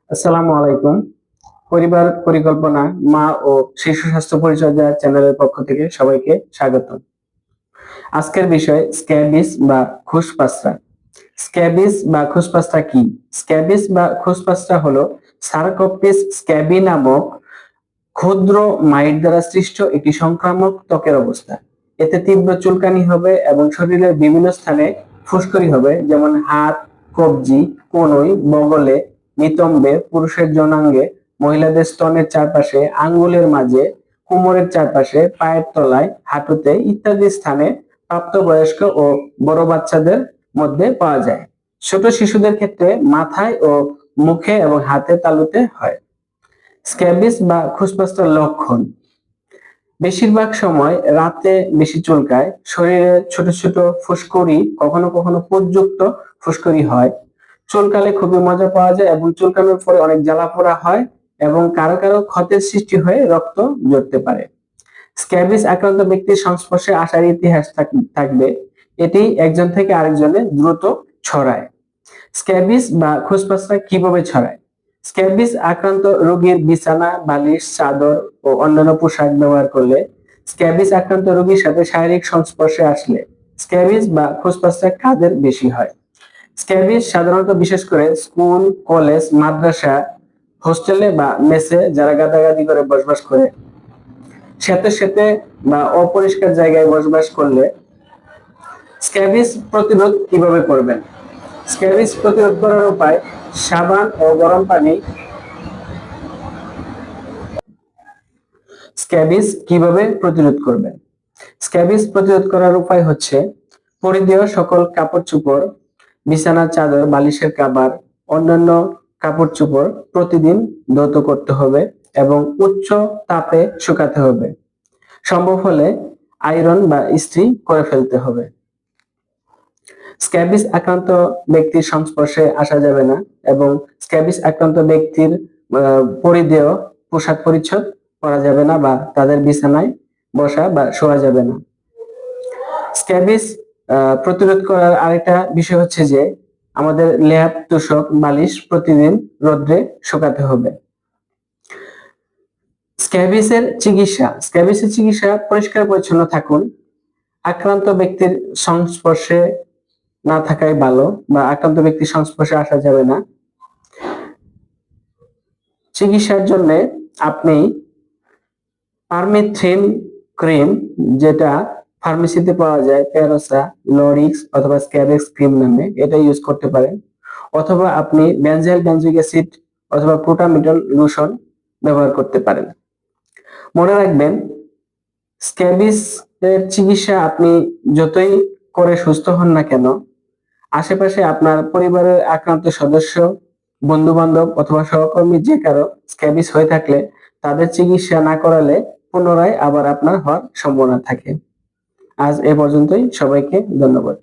আসসালামু আলাইকুম। পরিবার পরিকল্পনা, মা ও শিশু স্বাস্থ্য পরিচর্যা চ্যানেলের পক্ষ থেকে সবাইকে স্বাগতম। আজকের বিষয় স্ক্যাবিস বা খুসপাসরা। স্ক্যাবিস বা খুসপাসরা কি? স্ক্যাবিস বা খুসপাসরা হলো সারকোপ্টিস স্ক্যাবি নামক ক্ষুদ্র মাইট দ্বারা সৃষ্ট একটি সংক্রামক ত্বকের অবস্থা। এতে তীব্র চুলকানি হবে এবং শরীরের বিভিন্ন স্থানে ফুসকুড়ি হবে, যেমন হাত, কবজি, কনুই, বগলে, নিতম্বে, পুরুষের যৌনাঙ্গে, মহিলাদের স্তনের চারপাশে, আঙ্গুলের মাঝে, কোমরের চারপাশে, পায়ের তলায়, হাঁটুতে ইত্যাদি স্থানে প্রাপ্তবয়স্ক ও বড় বাচ্চাদের মধ্যে পাওয়া যায়। ছোট শিশুদের ক্ষেত্রে মাথায় ও মুখে এবং হাতের তালুতে হয়। স্ক্যাবিস বা খুসপাসটার লক্ষণ: বেশিরভাগ সময় রাতে বেশি চুলকায়, শরীরে ছোট ছোট ফুসকুড়ি, কখনো কখনো পুঁজযুক্ত ফুসকুড়ি হয়। চুলকালে খুবই মজা পাওয়া যায় এবং চুলকানোর পরে অনেক জ্বালা পোড়া হয় এবং কারো কারো ক্ষতের সৃষ্টি হয়ে রক্ত ঝরতে পারে। স্ক্যাবিস আক্রান্ত ব্যক্তির সংস্পর্শে আসার ইতিহাস থাকবে। এটি একজন থেকে আরেকজনে দ্রুত ছড়ায়। স্ক্যাবিস বা খুসপাসরা কিভাবে ছড়ায়? স্ক্যাবিস আক্রান্ত রোগীর বিছানা, বালিশ, চাদর ও অন্যান্য পোশাক ব্যবহার করলে, স্ক্যাবিস আক্রান্ত রোগীর সাথে শারীরিক সংস্পর্শে আসলে স্ক্যাবিস বা খুসপাসরা কাদের বেশি হয়? স্ক্যাবিস সাধারণত বিশেষ করে স্কুল, কলেজ, মাদ্রাসা, হোস্টেলে বা মেসে যারা গাদাগাদি করে বসবাস করে, স্যাঁতসেঁতে বা অপরিষ্কার জায়গায় বসবাস করলে। স্ক্যাবিস প্রতিরোধ কিভাবে করবেন? স্ক্যাবিস প্রতিরোধ করার উপায়: সাবান ও গরম পানি। স্ক্যাবিস কিভাবে প্রতিরোধ করবেন? স্ক্যাবিস প্রতিরোধ করার উপায় হচ্ছে পরিধেয় সকল কাপড় চোপড়, বিছানার চাদর, বালিশের কভার, অন্যান্য কাপড় চোপড় প্রতিদিন ধৌত করতে হবে এবং উচ্চ তাপে শুকাতে হবে। সম্ভব হলে আয়রন বা ইস্ত্রি করে ফেলতে হবে। স্ক্যাবিস আক্রান্ত ব্যক্তির সংস্পর্শে আসা যাবে না এবং স্ক্যাবিস আক্রান্ত ব্যক্তির পরিধেয় পোশাক পরিচ্ছদ পরা যাবে না বা তাদের বিছানায় বসা বা শোয়া যাবে না। স্ক্যাবিস প্রতিরোধ করার আরেকটা বিষয় হচ্ছে যে আমাদের লেপ, তোশক, বালিশ প্রতিদিন রোদ্রে শুকাতে হবে। স্ক্যাবিসের চিকিৎসা: পরিষ্কার পরিচ্ছন্ন থাকুন, আক্রান্ত ব্যক্তির সংস্পর্শে না থাকাই ভালো বা আক্রান্ত ব্যক্তির সংস্পর্শে আসা যাবে না। চিকিৎসার জন্য আপনি পারমেথ্রিন ক্রিম, যেটা ফার্মেসিতে পাওয়া যায়, প্যারোসা, লরিক্স অথবা স্ক্যাবেক্স ক্রিম নামে, এটা ইউজ করতে পারেন। অথবা আপনি বেনজাইল বেনজোইক অ্যাসিড অথবা প্রোটামিডল লোশন ব্যবহার করতে পারেন। মনে রাখবেন, স্ক্যাবিস এর চিকিৎসা আপনি যতই করে সুস্থ হন না কেন, আশেপাশে আপনার পরিবারের আক্রান্ত সদস্য, বন্ধু বান্ধব অথবা সহকর্মী যে কারো স্ক্যাবিস হয়ে থাকলে তাদের চিকিৎসা না করালে পুনরায় আবার আপনার হওয়ার সম্ভাবনা থাকে। আজ এ পর্যন্তই। সবাইকে ধন্যবাদ।